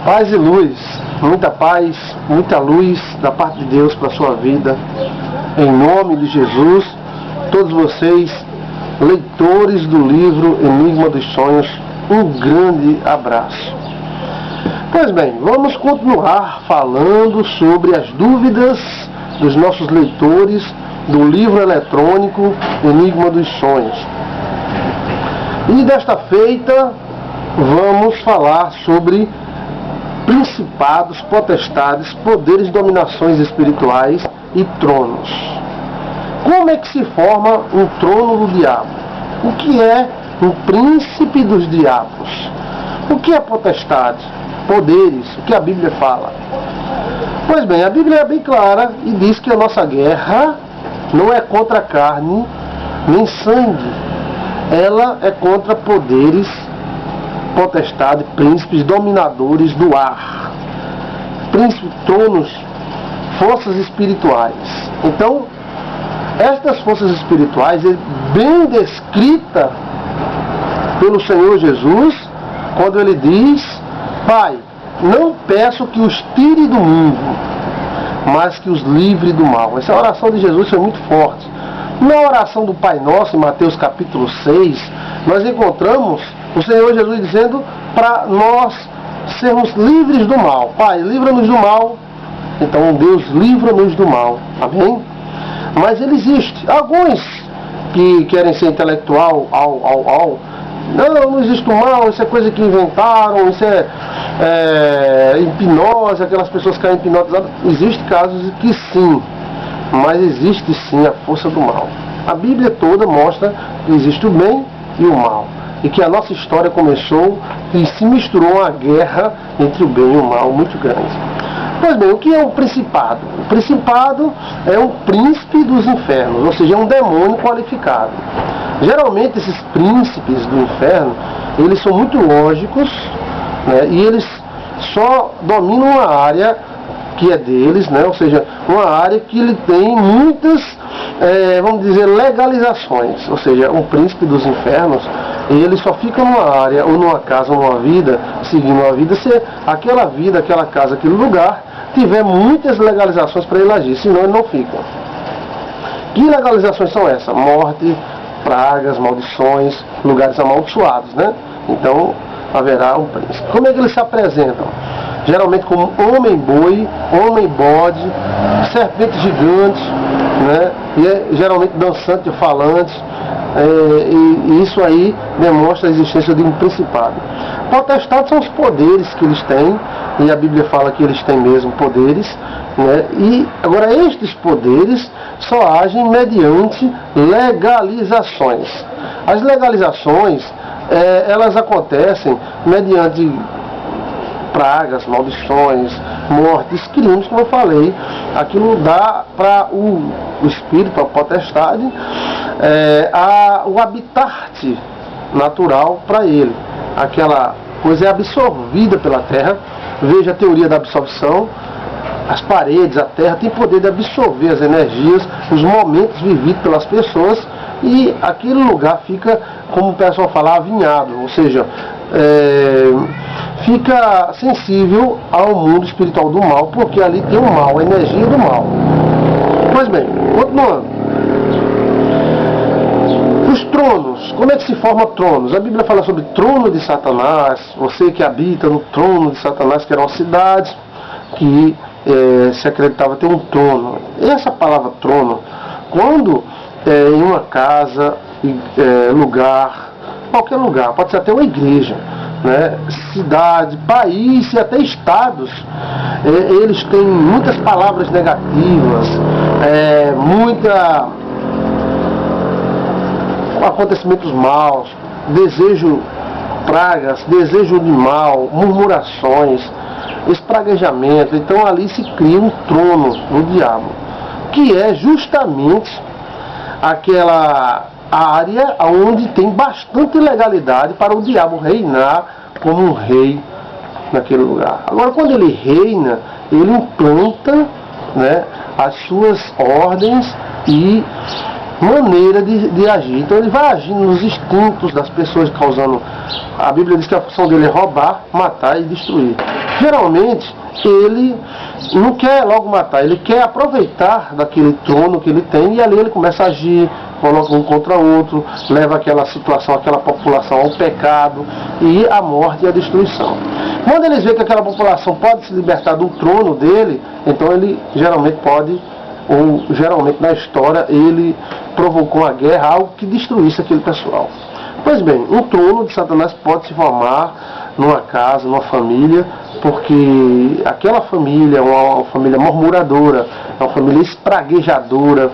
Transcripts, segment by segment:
Paz e luz, muita paz, muita luz da parte de Deus para a sua vida. Em nome de Jesus, todos vocês, leitores do livro Enigma dos Sonhos, um grande abraço. Pois bem, vamos continuar falando sobre as dúvidas dos nossos leitores do livro eletrônico Enigma dos Sonhos. E desta feita, vamos falar sobre principados, potestades, poderes, dominações espirituais e tronos. Como é que se forma um trono do diabo? O que é um príncipe dos diabos? O que é potestade? Poderes? O que a Bíblia fala? Pois bem, a Bíblia é bem clara e diz que a nossa guerra não é contra a carne nem sangue. Ela é contra poderes, potestade, príncipes, dominadores do ar, príncipes, tronos, forças espirituais. Então, estas forças espirituais é bem descrita pelo Senhor Jesus quando ele diz: Pai, não peço que os tire do mundo, mas que os livre do mal. Essa oração de Jesus foi muito forte. Na oração do Pai Nosso, em Mateus capítulo 6, nós encontramos o Senhor Jesus dizendo para nós sermos livres do mal. Pai, livra-nos do mal. Então, Deus livra-nos do mal. Amém? Mas ele existe. Alguns que querem ser intelectual, não existe o mal, isso é coisa que inventaram, isso é hipnose, aquelas pessoas que caem hipnotizadas. Existem casos que sim, mas existe sim a força do mal. A Bíblia toda mostra que existe o bem e o mal. E que a nossa história começou e se misturou uma guerra entre o bem e o mal muito grande. Pois bem, o que é um principado? O principado é um príncipe dos infernos, ou seja, é um demônio qualificado. Geralmente esses príncipes do inferno, eles são muito lógicos, né, e eles só dominam uma área que é deles, né, ou seja, uma área que ele tem muitas, vamos dizer, legalizações. Ou seja, um príncipe dos infernos, ele só fica numa área, ou numa casa, ou numa vida, seguindo uma vida, se aquela vida, aquela casa, aquele lugar, tiver muitas legalizações para ele agir, senão ele não fica. Que legalizações são essas? Morte, pragas, maldições, lugares amaldiçoados, né? Então, haverá um príncipe. Como é que eles se apresentam? Geralmente como homem-boi, homem-bode, serpente gigante, né? E é geralmente dançante e falante. E isso aí demonstra a existência de um principado. Potestades são os poderes que eles têm, e a Bíblia fala que eles têm mesmo poderes, né? E agora estes poderes só agem mediante legalizações. As legalizações, elas acontecem mediante pragas, maldições, mortes, crimes, como eu falei. Aquilo dá para o espírito, para a potestade, o habitat natural para ele. Aquela coisa é absorvida pela terra. Veja a teoria da absorção. As paredes, a terra tem poder de absorver as energias, os momentos vividos pelas pessoas, e aquele lugar fica, como o pessoal fala, avinhado, ou seja, fica sensível ao mundo espiritual do mal, porque ali tem o mal, a energia do mal. Pois bem, continuando. Os tronos, como é que se forma tronos? A Bíblia fala sobre trono de Satanás, você que habita no trono de Satanás, que era uma cidade que se acreditava ter um trono. Essa palavra trono, quando em uma casa, lugar, qualquer lugar, pode ser até uma igreja, né, cidade, país e até estados, eles têm muitas palavras negativas, acontecimentos maus, desejo, pragas, desejo de mal, murmurações, espraguejamento. Então ali se cria um trono do diabo, que é justamente aquela área onde tem bastante legalidade para o diabo reinar como um rei naquele lugar. Agora, quando ele reina, ele implanta, né, as suas ordens e maneira de agir. Então ele vai agindo nos instintos das pessoas, causando... A Bíblia diz que a função dele é roubar, matar e destruir. Geralmente, ele não quer logo matar, ele quer aproveitar daquele trono que ele tem, e ali ele começa a agir, coloca um contra outro, leva aquela situação, aquela população ao pecado e à morte e à destruição. Quando eles veem que aquela população pode se libertar do trono dele, então ele geralmente pode, ou geralmente na história, ele provocou uma guerra, algo que destruísse aquele pessoal. Pois bem, um trono de Satanás pode se formar numa casa, numa família, porque aquela família é uma família murmuradora, é uma família espraguejadora,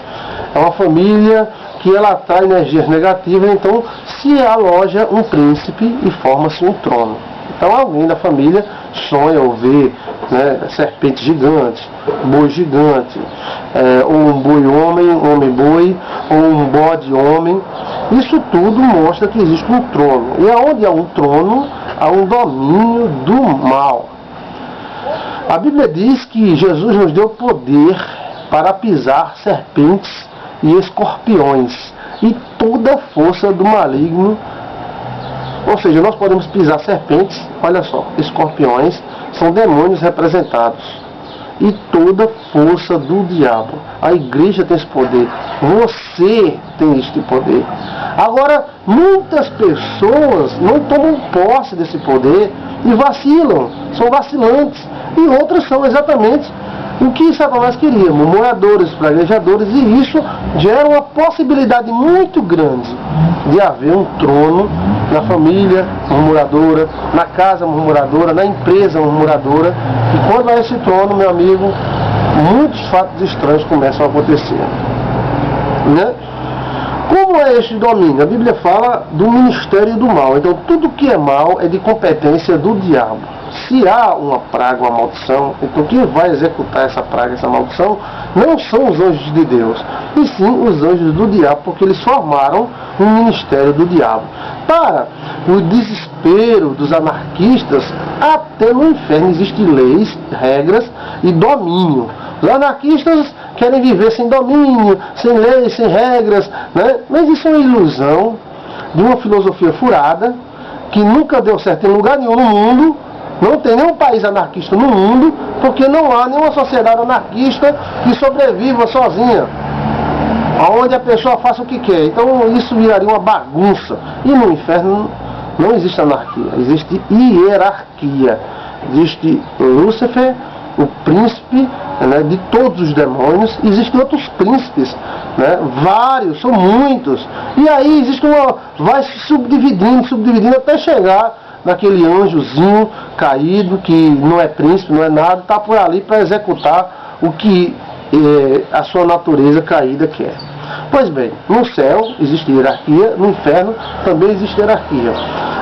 é uma família que ela atrai energias negativas, então se aloja um príncipe e forma-se um trono. Então alguém da família sonha ou vê, né, serpentes gigantes, boi gigante, ou um boi homem, um homem boi, ou um bode homem. Isso tudo mostra que existe um trono. E aonde há um trono, há um domínio do mal. A Bíblia diz que Jesus nos deu poder para pisar serpentes e escorpiões e toda a força do maligno. Ou seja, nós podemos pisar serpentes, olha só, escorpiões, são demônios representados. E toda força do diabo. A igreja tem esse poder. Você tem este poder. Agora, muitas pessoas não tomam posse desse poder e vacilam, são vacilantes. E outras são exatamente o que Satanás queria, murmuradores, praguejadores, e isso gera uma possibilidade muito grande de haver um trono na família murmuradora, na casa murmuradora, na empresa murmuradora, e quando há esse trono, meu amigo, muitos fatos estranhos começam a acontecer. Né? Como é este domínio? A Bíblia fala do ministério do mal, então tudo que é mal é de competência do diabo. Se há uma praga, uma maldição, então quem vai executar essa praga, essa maldição, não são os anjos de Deus, e sim os anjos do diabo, porque eles formaram um ministério do diabo. Para o desespero dos anarquistas, até no inferno existem leis, regras e domínio. Os anarquistas querem viver sem domínio, sem leis, sem regras, né? Mas isso é uma ilusão de uma filosofia furada, que nunca deu certo em lugar nenhum no mundo. Não tem nenhum país anarquista no mundo, porque não há nenhuma sociedade anarquista que sobreviva sozinha, onde a pessoa faça o que quer. Então isso viraria uma bagunça. E no inferno não existe anarquia, existe hierarquia. Existe Lúcifer, o príncipe, né, de todos os demônios. Existem outros príncipes, né, vários, são muitos. E aí existe vai se subdividindo até chegar naquele anjozinho caído, que não é príncipe, não é nada, está por ali para executar o que a sua natureza caída quer. Pois bem, no céu existe hierarquia, no inferno também existe hierarquia.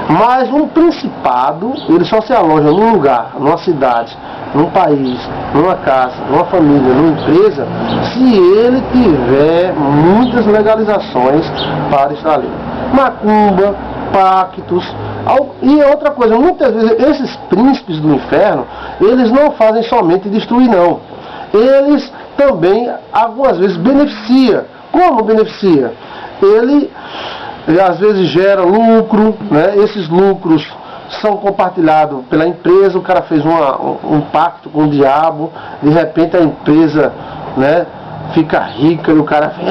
Mas um principado, ele só se aloja num lugar, numa cidade, num país, numa casa, numa família, numa empresa, se ele tiver muitas legalizações para estar ali. Macumba, pactos. E outra coisa, muitas vezes esses príncipes do inferno, eles não fazem somente destruir, não. Eles também, algumas vezes, beneficia. Como beneficia? Ele às vezes gera lucro, né? Esses lucros são compartilhados pela empresa, o cara fez um pacto com o diabo, de repente a empresa, né, fica rica e o cara vem,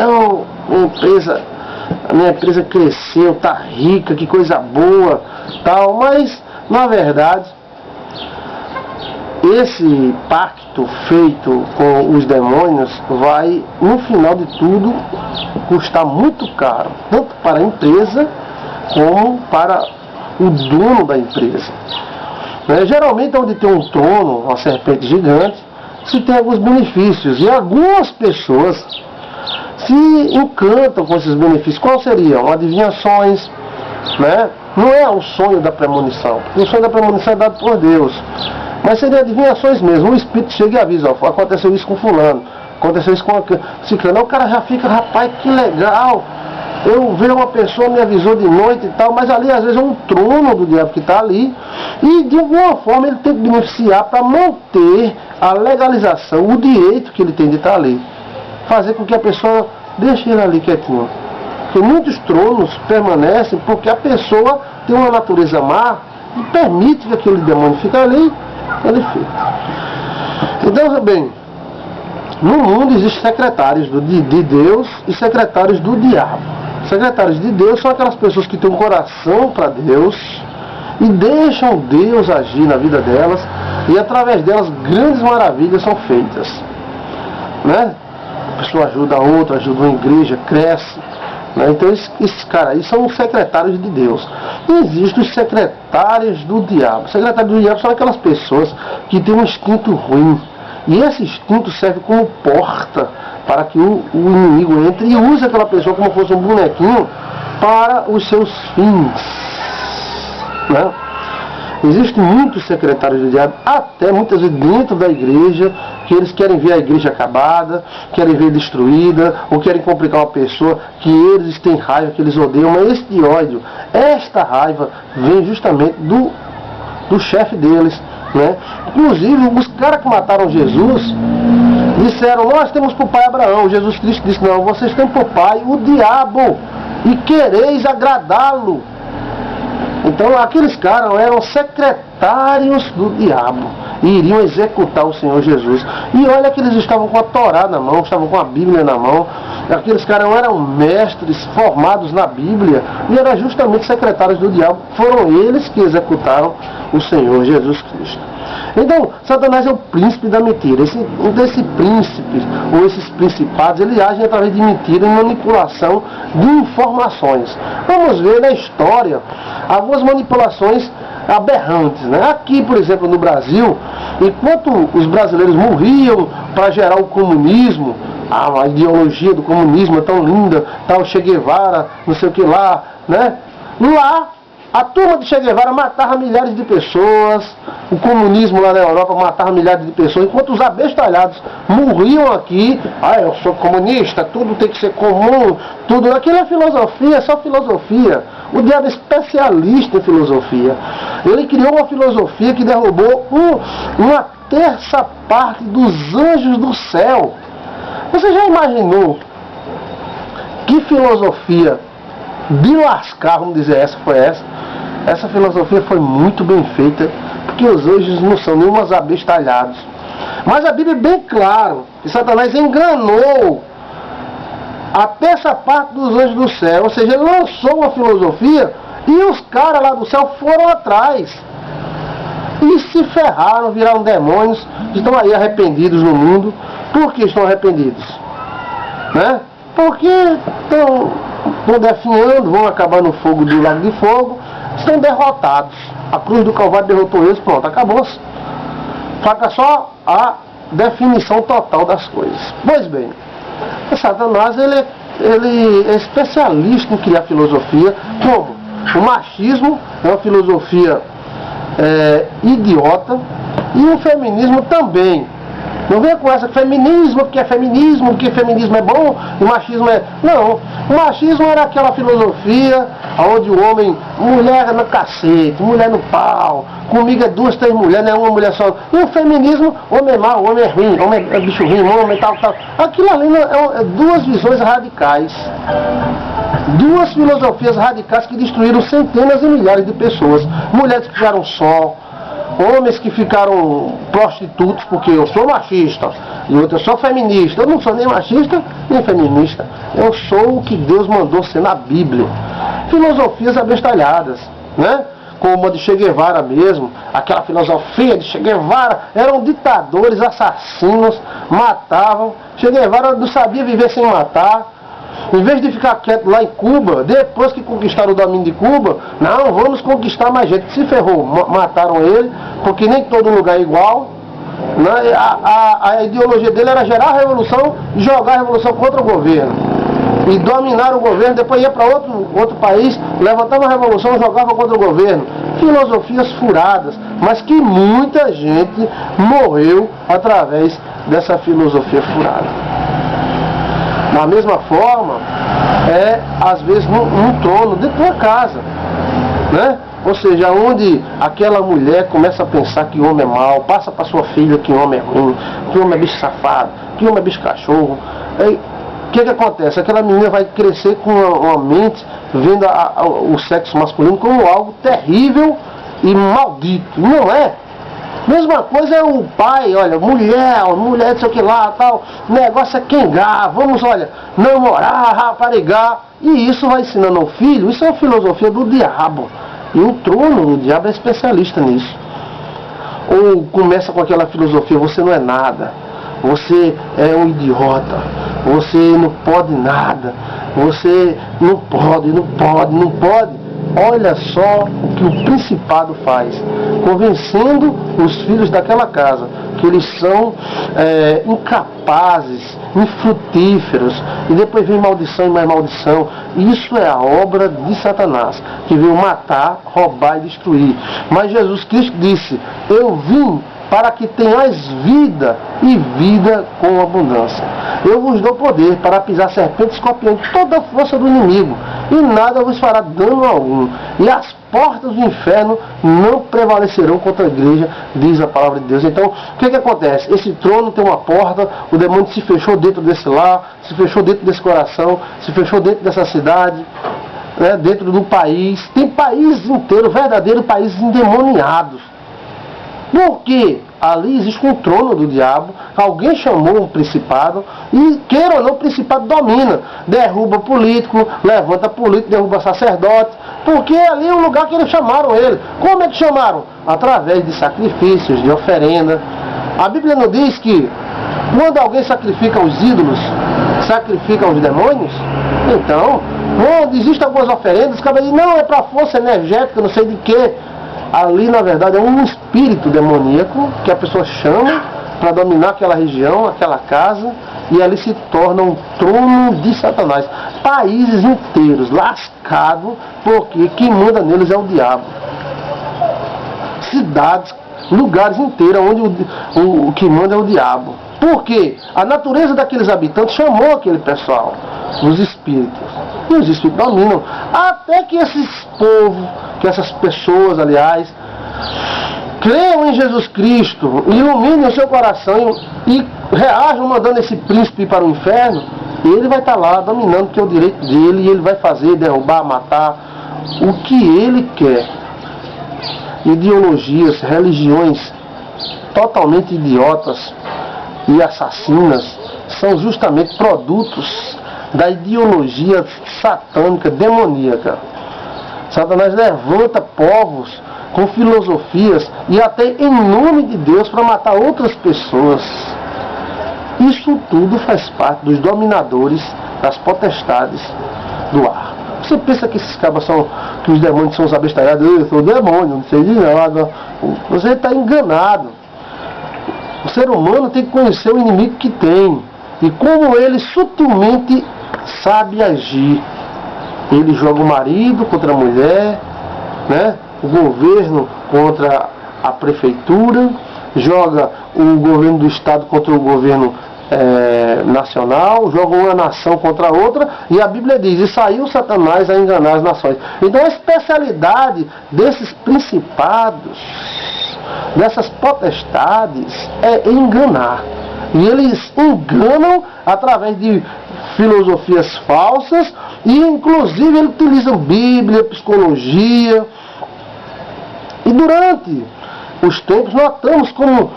a minha empresa cresceu, está rica, que coisa boa, tal, mas na verdade esse pacto feito com os demônios vai, no final de tudo, custar muito caro, tanto para a empresa como para o dono da empresa. Geralmente onde tem um trono, uma serpente gigante, se tem alguns benefícios, e algumas pessoas se encantam com esses benefícios. Qual seriam? Adivinhações, né? Não é o sonho da premonição, porque o sonho da premonição é dado por Deus, mas seria adivinhações mesmo. O Espírito chega e avisa, ó, aconteceu isso com fulano, aconteceu isso com ciclano. O cara já fica, rapaz, que legal, eu vi uma pessoa, me avisou de noite e tal, mas ali às vezes é um trono do diabo que está ali, e de alguma forma ele tem que beneficiar para manter a legalização, o direito que ele tem de estar ali, fazer com que a pessoa deixa ele ali quietinho. Porque muitos tronos permanecem porque a pessoa tem uma natureza má e permite que aquele demônio fique ali, ele fica. Então, bem, no mundo existem secretários de Deus e secretários do diabo. Secretários de Deus são aquelas pessoas que têm um coração para Deus e deixam Deus agir na vida delas, e através delas grandes maravilhas são feitas, né? A pessoa ajuda a outra, ajuda uma igreja, cresce, né? Então esses caras aí são os secretários de Deus. E existem os secretários do diabo. Os secretários do diabo são aquelas pessoas que têm um instinto ruim, e esse instinto serve como porta para que o inimigo entre e use aquela pessoa como se fosse um bonequinho para os seus fins, né? Existem muitos secretários do diabo, até muitas vezes dentro da igreja, que eles querem ver a igreja acabada, querem ver destruída, ou querem complicar uma pessoa, que eles têm raiva, que eles odeiam, mas este ódio, esta raiva, vem justamente do chefe deles, né? Inclusive, os caras que mataram Jesus disseram: nós temos por pai Abraão. Jesus Cristo disse: não, vocês têm por pai o diabo, e quereis agradá-lo. Então aqueles caras eram secretários do diabo e iriam executar o Senhor Jesus. E olha que eles estavam com a Torá na mão, estavam com a Bíblia na mão. Aqueles caras eram mestres formados na Bíblia e eram justamente secretários do diabo. Foram eles que executaram o Senhor Jesus Cristo. Então, Satanás é o príncipe da mentira. Esse príncipe, ou esses principados, eles agem através de mentira e manipulação de informações. Vamos ver na história algumas manipulações aberrantes, né? Aqui, por exemplo, no Brasil, enquanto os brasileiros morriam para gerar o comunismo, a ideologia do comunismo é tão linda, tal Che Guevara, não sei o que lá, né? Lá, a turma de Che Guevara matava milhares de pessoas, o comunismo lá na Europa matava milhares de pessoas, enquanto os abestalhados morriam aqui. Eu sou comunista, tudo tem que ser comum, tudo. Aquilo é filosofia, é só filosofia. O diabo é especialista em filosofia. Ele criou uma filosofia que derrubou uma terça parte dos anjos do céu. Você já imaginou que filosofia de lascar, vamos dizer, essa foi essa? Essa filosofia foi muito bem feita, porque os anjos não são nenhum abestalhados. Mas a Bíblia é bem claro que Satanás enganou até essa parte dos anjos do céu, ou seja, ele lançou uma filosofia e os caras lá do céu foram atrás e se ferraram, viraram demônios, estão aí arrependidos no mundo. Por que estão arrependidos? Né? Porque estão definhando, vão acabar no fogo do lago de fogo, estão derrotados. A cruz do Calvário derrotou eles, pronto, acabou-se. Falta só a definição total das coisas. Pois bem, o Satanás ele é especialista em criar filosofia, como o machismo é uma filosofia idiota, e o feminismo também. Não venha com essa feminismo, porque feminismo é bom, e machismo é... Não, o machismo era aquela filosofia onde o homem, mulher no cacete, mulher no pau, comigo é 2, 3 mulheres, não é uma mulher só. E o feminismo, homem é mau, homem é ruim, homem é bicho ruim, homem é tal. Aquilo ali é duas visões radicais. Duas filosofias radicais que destruíram centenas e milhares de pessoas. Mulheres que ficaram só, homens que ficaram prostitutos, porque eu sou machista, e outro, eu sou feminista. Eu não sou nem machista, nem feminista. Eu sou o que Deus mandou ser na Bíblia. Filosofias abestalhadas, né? Como a de Che Guevara mesmo, aquela filosofia de Che Guevara, eram ditadores, assassinos, matavam. Che Guevara não sabia viver sem matar. Em vez de ficar quieto lá em Cuba, depois que conquistaram o domínio de Cuba, não, vamos conquistar mais gente. Se ferrou, mataram ele, porque nem todo lugar é igual. Né? A ideologia dele era gerar a revolução e jogar a revolução contra o governo. E dominar o governo, depois ia para outro país, levantava a revolução e jogava contra o governo. Filosofias furadas, mas que muita gente morreu através dessa filosofia furada. Da mesma forma, às vezes num trono, dentro de uma casa, né? Ou seja, onde aquela mulher começa a pensar que o homem é mau, passa para sua filha que o homem é ruim, que o homem é bicho safado, que o homem é bicho cachorro. o que acontece? Aquela menina vai crescer com uma mente vendo o sexo masculino como algo terrível e maldito. Não é? Mesma coisa é o pai, olha, mulher, não sei o que lá, tal, o negócio é quengar, vamos, olha, namorar, raparigar, e isso vai ensinando ao filho, isso é uma filosofia do diabo, e o trono do diabo é especialista nisso. Ou começa com aquela filosofia, você não é nada, você é um idiota, você não pode nada, você não pode. Olha só o que o principado faz, convencendo os filhos daquela casa que eles são incapazes, infrutíferos, e depois vem maldição e mais maldição. Isso é a obra de Satanás, que veio matar, roubar e destruir. Mas Jesus Cristo disse, eu vim para que tenhais vida e vida com abundância. Eu vos dou poder para pisar serpentes e escorpiões, toda a força do inimigo, e nada vos fará dano algum. E as portas do inferno não prevalecerão contra a igreja, diz a palavra de Deus. Então, o que acontece? Esse trono tem uma porta, o demônio se fechou dentro desse lar, se fechou dentro desse coração, se fechou dentro dessa cidade, né, dentro do país. Tem países inteiros, verdadeiros países endemoniados. Porque ali existe um trono do diabo, alguém chamou um principado, e queira ou não, o principado domina, derruba político, levanta político, derruba sacerdote, porque ali é o lugar que eles chamaram ele. Como é que chamaram? Através de sacrifícios, de oferenda. A Bíblia não diz que quando alguém sacrifica os ídolos, sacrifica os demônios? Então, quando existem algumas oferendas, acaba dizendo, não, é para força energética, não sei de quê. Ali, na verdade, é um espírito demoníaco que a pessoa chama para dominar aquela região, aquela casa, e ali se torna um trono de Satanás. Países inteiros lascados, porque quem manda neles é o diabo. Cidades, lugares inteiros onde o que manda é o diabo. Por quê? A natureza daqueles habitantes chamou aquele pessoal, os espíritos. E os espíritos dominam. Até que esses povos, que essas pessoas, aliás, creiam em Jesus Cristo, iluminem o seu coração e reajam mandando esse príncipe para o inferno, ele vai estar lá dominando, que é o direito dele, e ele vai fazer, derrubar, matar, o que ele quer. Ideologias, religiões totalmente idiotas e assassinas são justamente produtos da ideologia satânica, demoníaca. Satanás levanta povos com filosofias e até em nome de Deus para matar outras pessoas. Isso tudo faz parte dos dominadores, das potestades do ar. Você pensa que esses cabas são, que os demônios são os abestalhados? Eu sou demônio, não sei de nada. Você está enganado. O ser humano tem que conhecer o inimigo que tem e como ele sutilmente sabe agir. Ele joga o marido contra a mulher, né? O governo contra a prefeitura, joga o governo do estado contra o governo nacional, joga uma nação contra a outra, e a Bíblia diz, e saiu Satanás a enganar as nações. Então a especialidade desses principados, dessas potestades, é enganar. E eles enganam através de filosofias falsas, e inclusive eles utilizam Bíblia, psicologia. E durante os tempos notamos como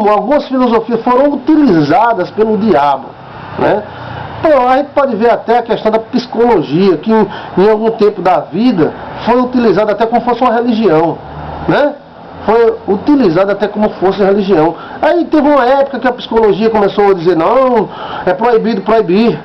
algumas filosofias foram utilizadas pelo diabo, né? Então, a gente pode ver até a questão da psicologia, que em algum tempo da vida foi utilizada até como fosse uma religião, né? Foi utilizada até como fosse religião. Aí teve uma época que a psicologia começou a dizer, não, é proibido proibir.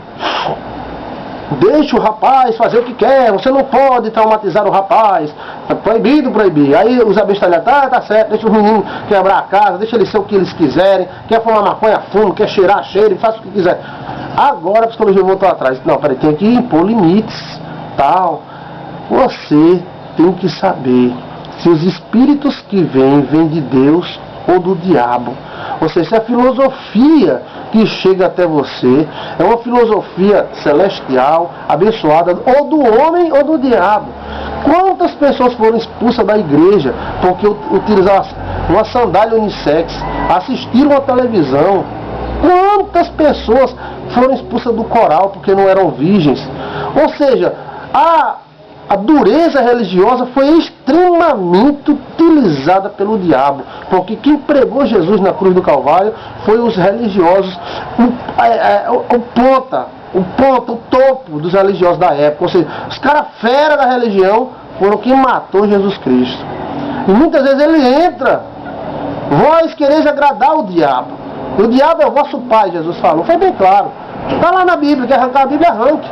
Deixa o rapaz fazer o que quer, você não pode traumatizar o rapaz, é proibido proibir. Aí os abestalhados, tá certo, deixa os meninos quebrar a casa, deixa eles ser o que eles quiserem, quer fumar maconha, fumo, quer cheirar, cheire, faça o que quiser. Agora a psicologia voltou atrás, não, peraí, tem que impor limites, tal. Você tem que saber se os espíritos que vêm de Deus ou do diabo. Ou seja, se a filosofia que chega até você é uma filosofia celestial, abençoada, ou do homem ou do diabo. Quantas pessoas foram expulsas da igreja porque utilizaram uma sandália unissex, assistiram a televisão? Quantas pessoas foram expulsas do coral porque não eram virgens. Ou seja, a dureza religiosa foi extremamente utilizada pelo diabo, porque quem pregou Jesus na cruz do Calvário foi os religiosos, o topo dos religiosos da época. Ou seja, os caras fera da religião foram quem matou Jesus Cristo. E muitas vezes ele entra: vós quereis agradar o diabo. O diabo é o vosso pai, Jesus falou. Foi bem claro. Está lá na Bíblia, quer arrancar a Bíblia, arranque.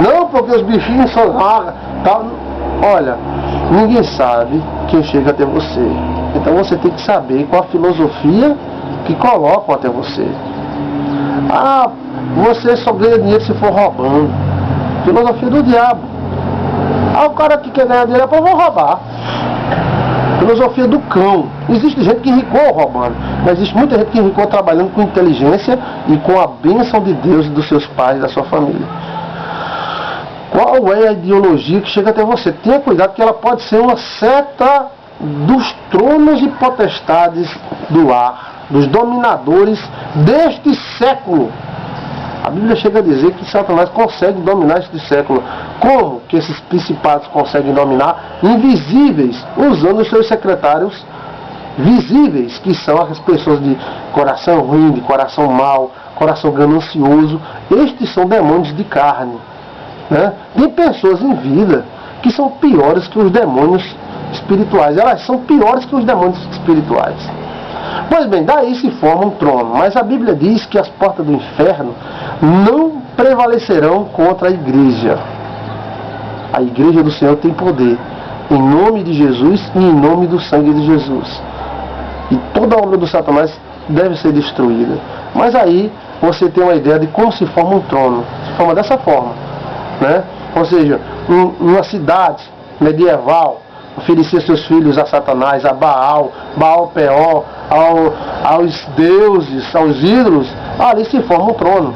Não porque os bichinhos são tal. Olha, ninguém sabe quem chega até você. Então você tem que saber qual a filosofia que colocam até você. Você só ganha dinheiro se for roubando. Filosofia do diabo. O cara que quer ganhar dinheiro é vou roubar. Filosofia do cão. Existe gente que enricou roubando, mas existe muita gente que enricou trabalhando com inteligência e com a bênção de Deus e dos seus pais e da sua família. Qual é a ideologia que chega até você? Tenha cuidado, que ela pode ser uma seta dos tronos e potestades do ar, dos dominadores deste século. A Bíblia chega a dizer que Satanás consegue dominar este século. Como que esses principados conseguem dominar? Invisíveis, usando os seus secretários visíveis, que são as pessoas de coração ruim, de coração mau, coração ganancioso. Estes são demônios de carne. Né? Tem pessoas em vida que são piores que os demônios espirituais. Elas são piores que os demônios espirituais. Pois bem, daí se forma um trono. Mas a Bíblia diz que as portas do inferno não prevalecerão contra a igreja. A igreja do Senhor tem poder, em nome de Jesus e em nome do sangue de Jesus. E toda a obra do Satanás deve ser destruída. Mas aí você tem uma ideia de como se forma um trono. Se forma dessa forma, né? Ou seja, uma cidade medieval oferecia seus filhos a Satanás, a Baal, Baal-Peor, aos deuses, aos ídolos. Ali se forma um trono,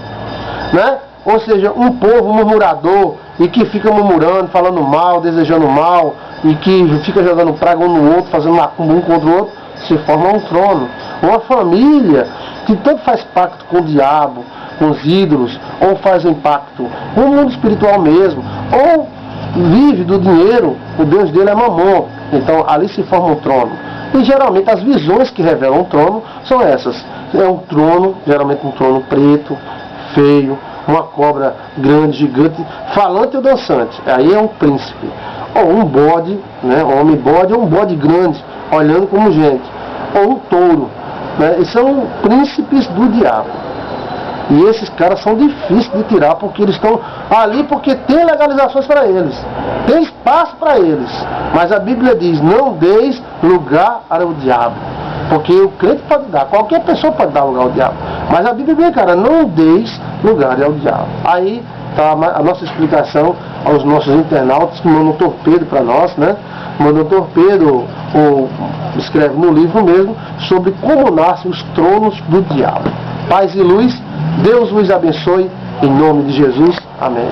né? Ou seja, um povo murmurador e que fica murmurando, falando mal, desejando mal, e que fica jogando praga um no outro, fazendo macumba um contra o outro, se forma um trono. Uma família que tanto faz pacto com o diabo, com os ídolos, ou faz um pacto com o mundo espiritual mesmo, ou vive do dinheiro, o Deus dele é Mamon. Então ali se forma um trono. E geralmente as visões que revelam um trono são essas. É um trono, geralmente um trono preto, feio, uma cobra grande, gigante, falante ou dançante. Aí é um príncipe. Ou um bode, né? Um homem bode, ou um bode grande, olhando como gente. Ou um touro. Né? E são príncipes do diabo. E esses caras são difíceis de tirar, porque eles estão ali porque tem legalizações para eles. Tem espaço para eles. Mas a Bíblia diz: não deis lugar para o diabo. Porque o crente pode dar, qualquer pessoa pode dar lugar ao diabo. Mas a Bíblia diz, cara, não deis lugar ao diabo. Aí está a nossa explicação aos nossos internautas que mandam um torpedo para nós, né? Mandam um torpedo, ou escreve no livro mesmo, sobre como nascem os tronos do diabo. Paz e luz, Deus vos abençoe, em nome de Jesus. Amém.